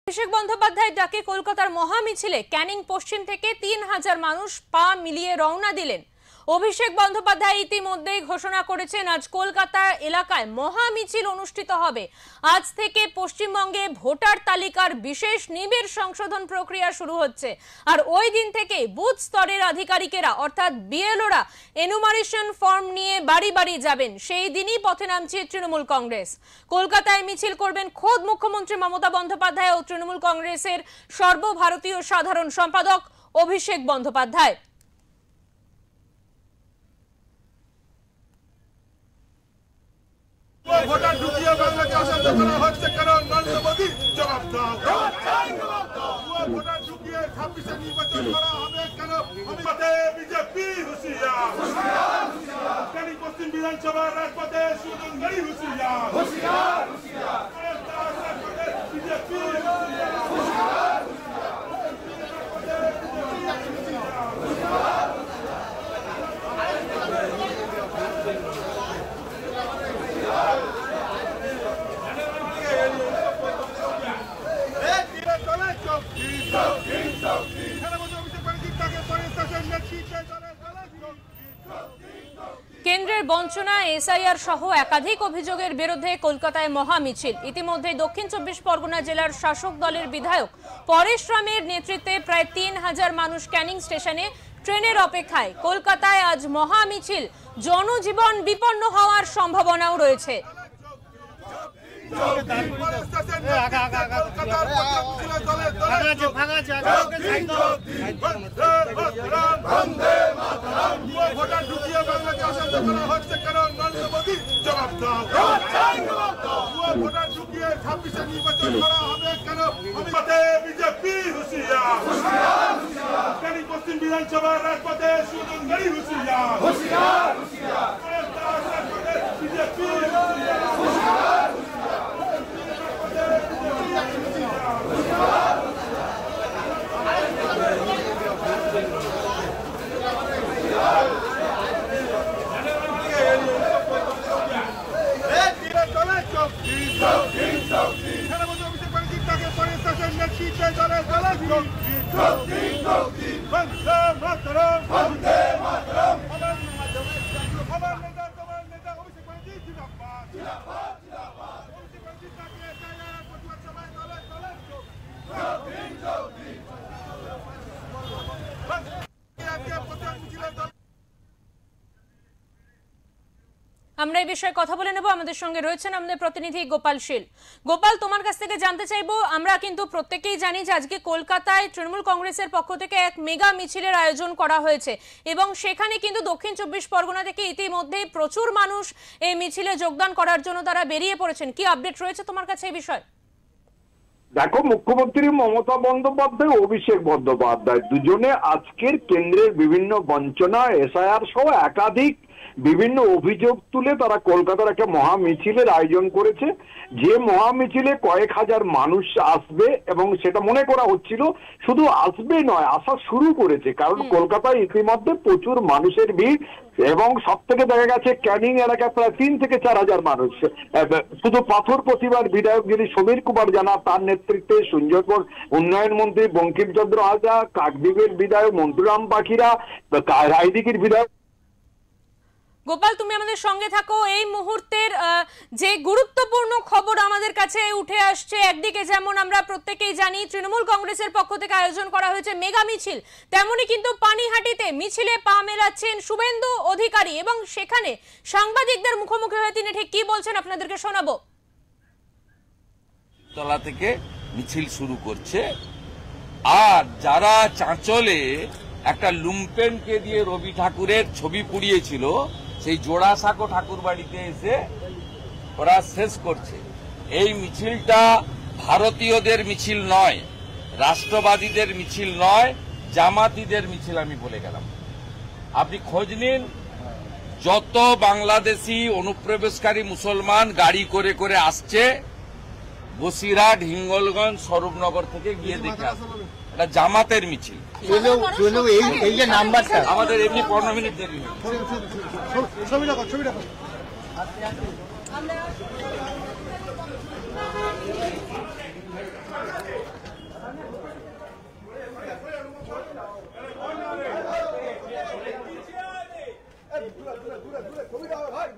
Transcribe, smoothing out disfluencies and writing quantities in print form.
অভিষেক বন্দ্যোপাধ্যায়ের ডাকে কলকাতার মহামিছিলে ক্যানিং পশ্চিম থেকে ৩,০০০ মানুষ পা মিলিয়ে রওনা দিলেন। অভিষেক বন্দ্যোপাধ্যায় ইতিমধ্যেই ঘোষণা করেছেন আজ কলকাতা এলাকায় মহামিছিল অনুষ্ঠিত হবে। আজ থেকে পশ্চিমবঙ্গে ভোটার তালিকার বিশেষ নিবিড় সংশোধন প্রক্রিয়া শুরু হচ্ছে। আর ওই দিন থেকে বুথ স্তরের আধিকারিকেরা অর্থাৎ বিএলওরা এনুমারেশন ফর্ম নিয়ে বাড়ি বাড়ি যাবেন। সেই দিনই পথে নামছে তৃণমূল কংগ্রেস। কলকাতায় মিছিল করবেন খোদ মুখ্যমন্ত্রী মমতা বন্দ্যোপাধ্যায় ও তৃণমূল কংগ্রেসের সর্বভারতীয় সাধারণ সম্পাদক অভিষেক বন্দ্যোপাধ্যায়। ভোটার ঢুকিয়ে বাংলাকে অশান্ত করা হচ্ছে কেন? নরেন্দ্র মোদী জবাব দাও। ভোটার ঢুকিয়ে 26-এ নির্বাচন করা হবে কেন? বিজেপি হুঁশিয়ার। ক্যানিং পশ্চিম বিধানসভার রাজপথে সুন্দরী হুঁশিয়ার। বিজেপি কেন্দ্রের বঞ্চনা, এসআইআর সহ একাধিক অভিযোগের বিরুদ্ধে কলকাতায় মহামিছিল। ইতিমধ্যে দক্ষিণ ২৪ পরগনা জেলার শাসক দলের বিধায়ক পরেশ রামের নেতৃত্বে প্রায় ৩,০০০ মানুষ ক্যানিং স্টেশনে ট্রেনের অপেক্ষায়। কলকাতায় আজ মহামিছিল, জনজীবন বিপন্ন হওয়ার সম্ভাবনাও রয়েছে। ভোটার ঢুকিয়ে বাংলাকে অশান্ত করা হচ্ছে কেন? নরেন্দ্র মোদী জবাব দাও। ভোটার ঢুকিয়ে 26-এ নির্বাচন করা হবে কেন? বিজেপি হুঁশিয়ার। ক্যানিং পশ্চিম বিধানসভার রাজপথে সুন্দরী হুঁশিয়ার। বিজেপি আমরা এই বিষয়ে কথা বলে নেব। আমাদের সঙ্গে রয়েছেন আমাদের প্রতিনিধি গোপাল শীল। গোপাল, তোমার কাছ থেকে জানতে চাইবো, আমরা কিন্তু প্রত্যেকেই জানি যে আজকে কলকাতায় তৃণমূল কংগ্রেসের পক্ষ থেকে এক মেগা মিছিলের আয়োজন করা হয়েছে এবং সেখানে কিন্তু দক্ষিণ ২৪ পরগনা থেকে ইতিমধ্যেই প্রচুর মানুষ এই মিছিলে যোগদান করার জন্য তারা বেরিয়ে পড়েছেন। কি আপডেট রয়েছে তোমার কাছে এই বিষয়ে? দেখো, মুখ্যমন্ত্রী মমতা বন্দ্যোপাধ্যায়, অভিষেক বন্দ্যোপাধ্যায় দুজনে আজকের কেন্দ্রের বিভিন্ন বঞ্চনা, এসআইআর সহ একাধিক বিভিন্ন অভিযোগ তুলে তারা কলকাতার একটা মহামিছিলের আয়োজন করেছে। যে মহামিছিলে কয়েক হাজার মানুষ আসবে এবং সেটা মনে করা হচ্ছিল শুধু আসবে নয়, আসা শুরু করেছে, কারণ কলকাতায় ইতিমধ্যে প্রচুর মানুষের ভিড় এবং সব থেকে দেখা গেছে ক্যানিং এলাকায় প্রায় ৩ থেকে ৪ হাজার মানুষ। শুধু পাথর প্রতিমার বিধায়ক যিনি সমীর কুমার জানা, তার নেতৃত্বে সুন্দরবন উন্নয়ন মন্ত্রী বঙ্কিমচন্দ্র হাজরা, কাকদ্বীপের বিধায়ক মন্টুরাম পাখিরা, রায়দিঘির বিধায়ক। গোপাল, তুমি আমাদের সঙ্গে থাকো। এই মুহূর্তের যে গুরুত্বপূর্ণ খবর আমাদের কাছে উঠে আসছে, একদিকে যেমন আমরা প্রত্যেকেই জানি তৃণমূল কংগ্রেসের পক্ষ থেকে আয়োজন করা হয়েছে মেগা মিছিল, তেমনি কিন্তু পানিহাটিতে মিছিলে পা মেলাচ্ছেন শুভেন্দু অধিকারী এবং সেখানে সাংবাদিকদের মুখোমুখি হয়ে তিনি ঠিক কি বলছেন আপনাদেরকে শোনাবো। তলা থেকে মিছিল শুরু করছে, আর যারা চাঁচলে একটা লুম্পেনকে দিয়ে রবি ঠাকুরের ছবি পুড়িয়েছিল, সেই জোড়াসাঁকো ঠাকুর বাড়িতে এসে ওরা শেষ করছে। এই মিছিলটা ভারতীয়দের মিছিল নয়, রাষ্ট্রবাদীদের মিছিল নয়, জামাতিদের মিছিল। আমি বলে গেলাম, আপনি খোঁজ নিন, যত বাংলাদেশি অনুপ্রবেশকারী মুসলমান গাড়ি করে করে আসছে বসিরহাট, হিঙ্গলগঞ্জ, স্বরূপনগর থেকে গিয়ে দেখে আসবে, এটা জামাতের মিছিল। এই যে নাম্বারটা আমাদের এমনি 15 মিনিট দেরি হবে। দূরে ছবিটা ভাই